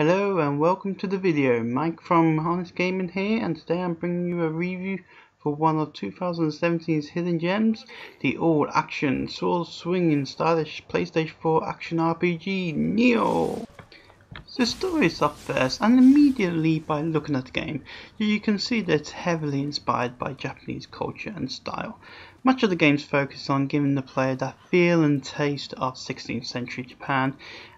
Hello and welcome to the video. Mike from Honest Gaming here, and today I'm bringing you a review for one of 2017's hidden gems, the all-action, sword-swinging, stylish PlayStation 4 action RPG, Nioh. The story is up first, and immediately by looking at the game, you can see that it's heavily inspired by Japanese culture and style. Much of the game's focus on giving the player that feel and taste of 16th century Japan,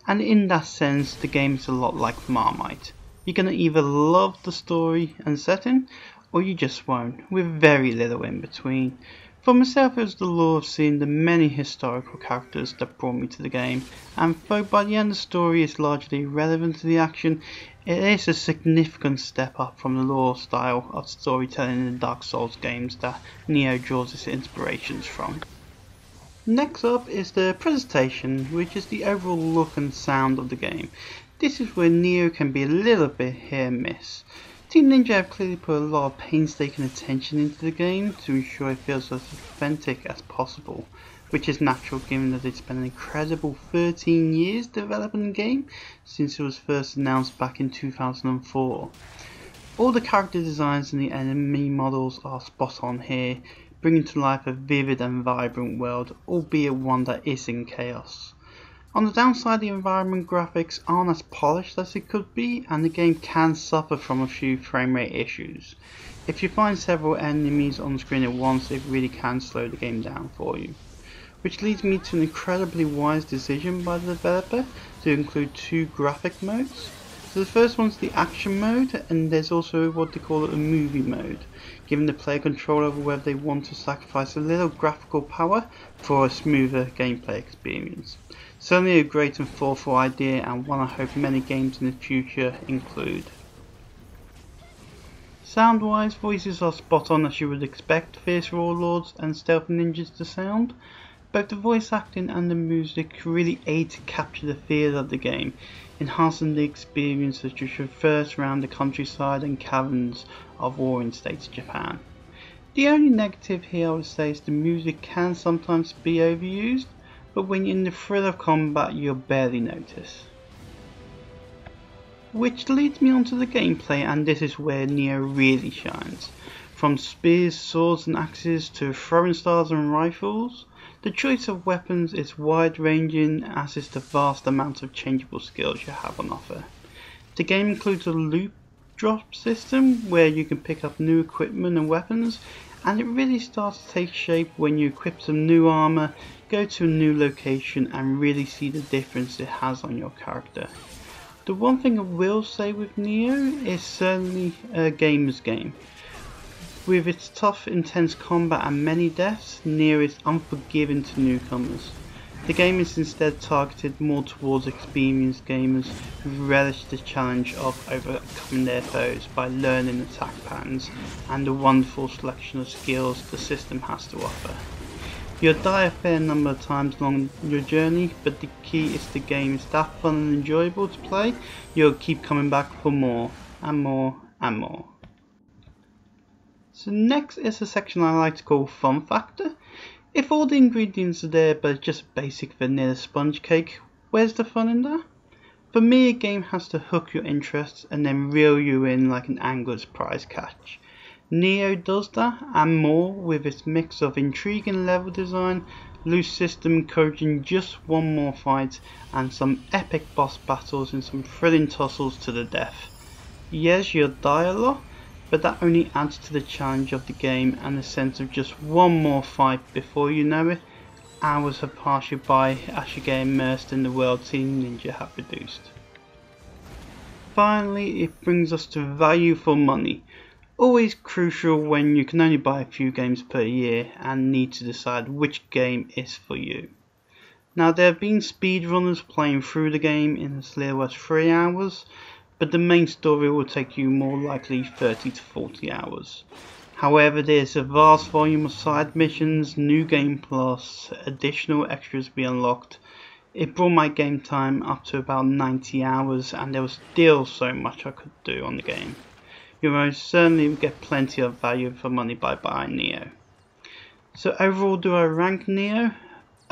and in that sense the game is a lot like Marmite. You're gonna either love the story and setting, or you just won't, with very little in between. For myself, it was the lure of seeing the many historical characters that brought me to the game, and though by the end the story is largely irrelevant to the action, it is a significant step up from the lore style of storytelling in the Dark Souls games that Nioh draws its inspirations from. Next up is the presentation, which is the overall look and sound of the game. This is where Nioh can be a little bit hit and miss. Team Ninja have clearly put a lot of painstaking attention into the game to ensure it feels as authentic as possible, which is natural given that it's been an incredible 13 years developing the game since it was first announced back in 2004. All the character designs and the enemy models are spot on here, bringing to life a vivid and vibrant world, albeit one that is in chaos. On the downside, the environment graphics aren't as polished as it could be, and the game can suffer from a few frame rate issues. If you find several enemies on screen at once, it really can slow the game down for you. Which leads me to an incredibly wise decision by the developer to include two graphic modes. So the first one's the action mode, and there's also what they call a movie mode, giving the player control over whether they want to sacrifice a little graphical power for a smoother gameplay experience. Certainly a great and thoughtful idea, and one I hope many games in the future include. Sound wise, voices are spot on as you would expect fierce warlords and stealth ninjas to sound. Both the voice acting and the music really aid to capture the feel of the game, enhancing the experience as you traverse around the countryside and caverns of warring states Japan. The only negative here I would say is the music can sometimes be overused, but when you're in the thrill of combat you'll barely notice. Which leads me on to the gameplay, and this is where Nioh really shines. From spears, swords and axes to throwing stars and rifles, the choice of weapons is wide ranging, as is the vast amount of changeable skills you have on offer. The game includes a loot drop system where you can pick up new equipment and weapons, and it really starts to take shape when you equip some new armor, go to a new location and really see the difference it has on your character. The one thing I will say with Nioh is certainly a gamer's game. With its tough, intense combat and many deaths, Nioh is unforgiving to newcomers. The game is instead targeted more towards experienced gamers who relish the challenge of overcoming their foes by learning attack patterns and the wonderful selection of skills the system has to offer. You'll die a fair number of times along your journey, but the key is the game is that fun and enjoyable to play, you'll keep coming back for more and more and more. So next is a section I like to call Fun Factor. If all the ingredients are there but just a basic vanilla sponge cake, where's the fun in that? For me, a game has to hook your interest and then reel you in like an angler's prize catch. Nioh does that and more, with its mix of intriguing level design, loose system encouraging just one more fight, and some epic boss battles and some thrilling tussles to the death. Yes, you'll die a lot, but that only adds to the challenge of the game and the sense of just one more fight before you know it, hours have passed you by as you get immersed in the world Team Ninja have produced. Finally, it brings us to value for money. Always crucial when you can only buy a few games per year and need to decide which game is for you. Now, there have been speedrunners playing through the game in as little as 3 hours, but the main story will take you more likely 30 to 40 hours. However, there's a vast volume of side missions, new game plus, additional extras be unlocked. It brought my game time up to about 90 hours, and there was still so much I could do on the game. You most certainly get plenty of value for money by buying Nioh. So overall, do I rank Nioh?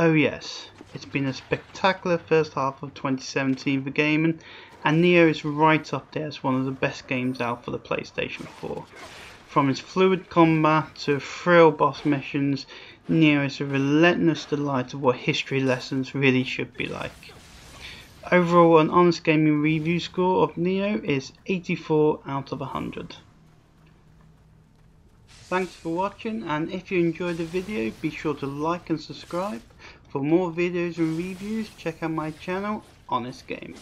Oh yes, it's been a spectacular first half of 2017 for gaming, and Nioh is right up there as one of the best games out for the PlayStation 4. From its fluid combat to thrill boss missions, Nioh is a relentless delight of what history lessons really should be like. Overall, an Honest Gaming review score of Nioh is 84 out of 100. Thanks for watching, and if you enjoyed the video, be sure to like and subscribe. For more videos and reviews, check out my channel, Honest Gaming.